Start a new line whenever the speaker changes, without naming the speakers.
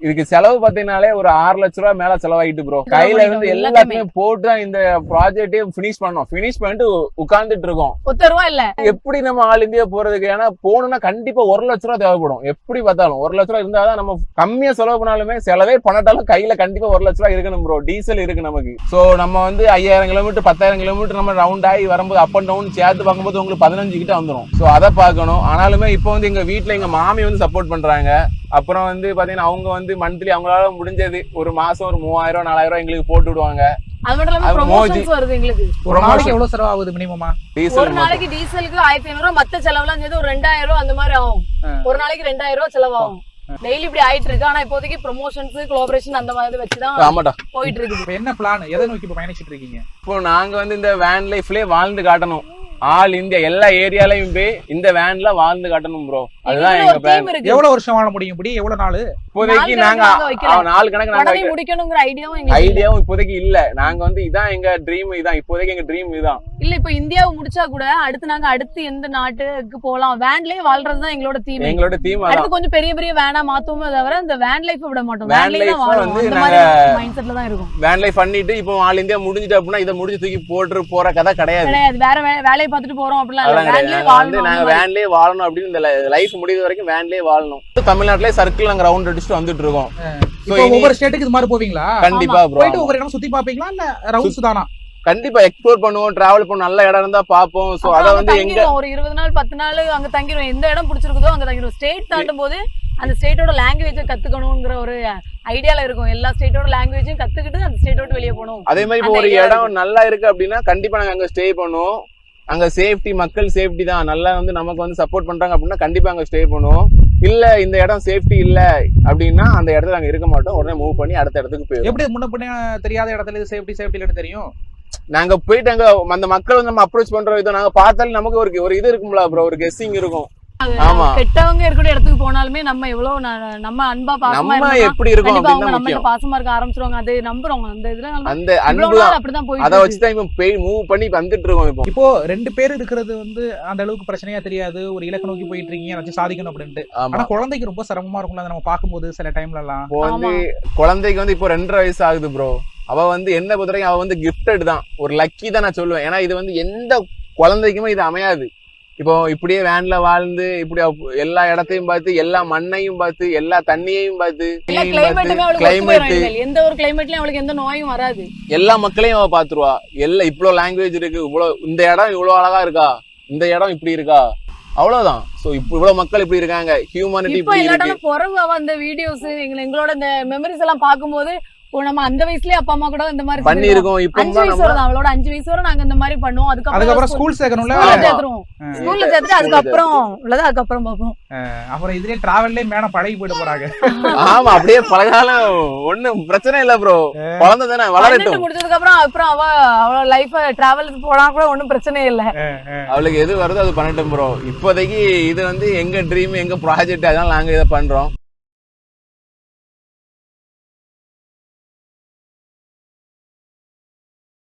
இதுக்கு செலவு பாத்தீங்கன்னாலே ஒரு 6 லட்சம் ரூபாய் மேல செலவாயிட்டு ப்ரோ. கையில இருந்து எல்லாத்தையுமே போட்டு இந்த ப்ராஜெக்டே பினிஷ் பண்ணோம். பினிஷ் பண்ணிட்டு உட்கார்ந்துட்டு இருக்கோம்.
இல்ல
எப்படி நம்ம ஆல் இந்தியா போறதுக்கு? ஏன்னா போகணும்னா கண்டிப்பா 1 லட்சம் ரூபாய் தேவைப்படும். எப்படி பார்த்தாலும் 1 லட்சம் ரூபாய் இருந்தாதான் நம்ம கம்மியா செலவு பண்ணாலுமே செலவே பண்ணட்டாலும் கையில கண்டிப்பா 1 லட்சம் ரூபாய் இருக்கணும் ப்ரோ. டீசல் இருக்கு நமக்கு. சோ நம்ம வந்து 5000 கிலோமீட்டர் 10,000 கிலோமீட்டர் நம்ம ரவுண்ட் ஆகி வரும்போது அப் அண்ட் டவுன் சேர்த்து பார்க்கும்போது உங்களுக்கு 15 கிட்ட வந்துடும். சோ அதை பார்க்கணும். ஆனாலுமே இப்போ வந்து எங்க வீட்டுல எங்க மாமி வந்து சப்போர்ட் பண்றாங்க. அப்புறம் வந்து பாத்தீங்கன்னா அவங்க வந்து மந்த்லி அவங்களால முடிஞ்சது ஒரு மாசம் ஒரு 3000 4000 எங்களுக்கு போட்டு விடுவாங்க.
அது மட்டும் இல்லாம ப்ரமோஷன்ஸ் வருது எங்களுக்கு.
ஒரு நாளைக்கு எவ்வளவு செலவு ஆகுது மினிமமா?
ஒரு நாளைக்கு டீசலுக்கு 1500 ரூபாய், மத்த செலவுலாம் சேர்த்து ஒரு 2000 ரூபாய் அந்த மாதிரி ஆகும். ஒரு நாளைக்கு 2000 ரூபாய் செலவாகும். டெய்லி இப்படி ஆயிட்டு இருக்கு. ஆனா இப்போதைக்கு ப்ரமோஷன்ஸ் கோஆபரேஷன் அந்த மாதிரி வச்சுதான் போயிட்டு இருக்கு.
இப்ப என்ன பிளான்? எதை நோக்கி இப்ப பயணிச்சிட்டு இருக்கீங்க?
இப்போ நாங்க வந்து இந்த வேன் லைஃப்லயே வாழ்ந்து காட்டணும். ஆல் இந்தியா எல்லா ஏரியாலையும் போய் இந்த வேன்ல வாழ்ந்து காட்டணும் ப்ரோ. அதுதான் எங்க பிளான்.
எவ்வளவு வருஷம் வாழ முடியும் இப்படி? எவ்வளவு நாள்?
இப்போதைக்கு நாங்க 4 கணக்கு நாங்க
முடிக்கணும்ங்கற ஐடியாவும்
இப்போதைக்கு இல்ல. நாங்க வந்து இதான் எங்க ட்ரீம். இதான் இப்போதைக்கு எங்க ட்ரீம் இதான்.
இல்ல இப்ப இந்தியாவை முடிச்சா கூட அடுத்து எந்த நாட்டுக்கு போலாம், வேன்லயே வாழ்றதுதான் எங்களோட தீம். அடுத்து கொஞ்சம் பெரிய பெரிய வேனா மாத்துவோமே தவிர இந்த வேன் லைஃப் விட மாட்டோம். வேன்லயே தான் வாழுவோம். அந்த மாதிரி மைண்ட் செட்ல தான் இருக்கும்.
வேன் லைஃப் பண்ணிட்டு இப்போ ஆல் இந்தியா முடிஞ்சிட்டு அப்படினா இத முடிஞ்சு தூக்கி போற கதை கிடையாது.
வேற வேலையை பார்த்துட்டு போறோம் அப்படிலாம் இல்ல. வேன்லயே வாழணும்.
நாங்க வேன்லயே வாழணும் அப்படின்னு இந்த லைஃப் முடியுற வரைக்கும் வேன்லயே வாழணும். தமிழ்நாட்டுல சர்க்கிள் நாங்க ரவுண்ட் அடிச்சுட்டு வந்துட்டு இருக்கோம்.
சோ ஒவ்வொரு ஸ்டேட்டுக்கு இது மாதிரி போவீங்களா?
கண்டிப்பா ப்ரோ.
போயிட்டு ஒவ்வொரு இடம் சுத்தி பாப்பீங்களா இல்ல ரவுண்ட்ஸ் தானா?
கண்டிப்பா எக்ஸ்ப்ளோர் பண்ணுவோம், டிராவல் பண்ணுவோம், நல்ல இடம் இருந்தா பாப்போம். சோ அத வந்து எங்க
ஒரு 20 நாள் 10 நாள் அங்க தங்கிடுவோம். எந்த இடம் பிடிச்சிருக்குதோ அங்க தங்கிடுவோம். ஸ்டேட் தாண்டும் போது அந்த ஸ்டேட்டோட லாங்குவேஜை கத்துக்கணும்ங்கற ஒரு ஐடியால இருக்கும். எல்லா ஸ்டேட்டோட லாங்குவேஜையும் கத்துக்கிட்டு அந்த ஸ்டேட் விட்டு வெளியே போகணும்.
அதே மாதிரி இப்போ ஒரு இடம் நல்லா இருக்கு அப்படின்னா கண்டிப்பா நாங்க அங்க ஸ்டே பண்ணுவோம். அங்க சேஃப்டி, மக்கள் சேஃப்டி தான் நல்லா வந்து நமக்கு வந்து சப்போர்ட் பண்றாங்க அப்படின்னா கண்டிப்பா அங்க ஸ்டே பண்ணுவோம். இல்ல இந்த இடம் சேஃப்டி இல்ல அப்படின்னா அந்த இடத்துல நாங்க இருக்க மாட்டோம். உடனே மூவ் பண்ணி அடுத்த இடத்துக்கு போயிடும்.
எப்படி முன்ன பின்ன தெரியாத இடத்துல இது சேஃப்டி இல்லன்னு தெரியும்?
நாங்க போயிட்டு அங்க அந்த மக்கள் வந்து நம்ம அப்ரோச் பண்ற விதம் நாங்க பார்த்தாலும் நமக்கு ஒரு இது இருக்கும்ல ப்ரோ, ஒரு கெஸ்ஸிங் இருக்கும்.
கெட்டவங்க இருக்கிற இடத்துக்கு போனாலுமே நம்ம எவ்வளவு நம்ம அன்பா பாசமா
எப்படி இருக்கும்
நம்ம பாசமா இருக்க ஆரம்பிச்சிருவாங்க. அது நம்புறோம். அந்த இதுல
அந்த அன்பு அப்படிதான் போய் அத வச்சு தான் இப்ப மூவ் பண்ணி வந்துட்டு இருக்கோம்.
இப்போ 2 பேர் இருக்கிறது வந்து அந்த அளவுக்கு பிரச்சனையா தெரியாது. ஒரு இலக்கு நோக்கி போயிட்டு இருக்கீங்க, வச்சு சாதிக்கணும் அப்படின்ட்டு. ஆனா குழந்தைக்கு ரொம்ப சிரமமா இருக்கும்ல நம்ம பாக்கும்போது சில டைம்ல எல்லாம்.
வந்து குழந்தைக்கு வந்து இப்போ 2.5 வயசு ஆகுது ப்ரோ. அவ வந்து என்ன பொறுத்தவரைக்கும் அவ வந்து கிஃப்டட் தான், ஒரு லக்கி தான் நான் சொல்லுவேன். ஏன்னா இது வந்து எந்த குழந்தைக்குமே இது அமையாது. இப்போ இப்படியே வேன்ல வாழ்ந்து இப்படி எல்லா இடத்தையும் பார்த்து, எல்லா மண்ணையும் பார்த்து, எல்லா தண்ணியையும் பார்த்து,
கிளைமேட் எந்த ஒரு கிளைமேட்லயும் அவளுக்கு எந்த நோயும் வராது.
எல்லா மக்களையும் அவ பாத்துருவா. எல்லாம் இவ்வளவு லாங்குவேஜ் இருக்கு, இவ்வளவு இந்த இடம் இவ்வளவு அழகா இருக்கா, இந்த இடம் இப்படி இருக்கா, அவ்வளவுதான். சோ இவ்வளவு மக்கள் இப்படி இருக்காங்க, ஹியூமனிட்டி இப்படி இருக்கு.
பிறகு அவ அந்த வீடியோஸ் எங்களோட இந்த மெமரிஸ் எல்லாம் பாக்கும்போது நம்ம அந்த வயசுலயே அப்பா அம்மா கூட இந்த மாதிரி
பண்ணி இருக்கோம். இப்போ
5 வயசு வரை அவளோட 5 வயசு வரை நாங்க இந்த மாதிரி பண்ணுவோம்.
அதுக்கப்புறம் ஸ்கூல் சேர்க்கணும்ல,
ஸ்கூல்ல சேர்த்துட்டு அதுக்கப்புறம் பாப்போம்.
அப்புறம் இதுலயே டிராவல்லே மேடம் பழகி போயிட்டு போறாங்க.
ஆமா, அப்படியே பழகாலும் ஒண்ணும் பிரச்சனை இல்ல ப்ரோ. குழந்தை தானே வளரட்டும்.
முடிச்சதுக்கு அப்புறம் அவ லைஃப் டிராவல் போனா கூட ஒண்ணும் பிரச்சனை இல்ல.
அவளுக்கு எது வருதோ அது பண்ணட்டும் ப்ரோ. இப்போதைக்கு இது வந்து எங்க ட்ரீம், எங்க ப்ராஜெக்ட், அதனால நாங்க இதை பண்றோம்.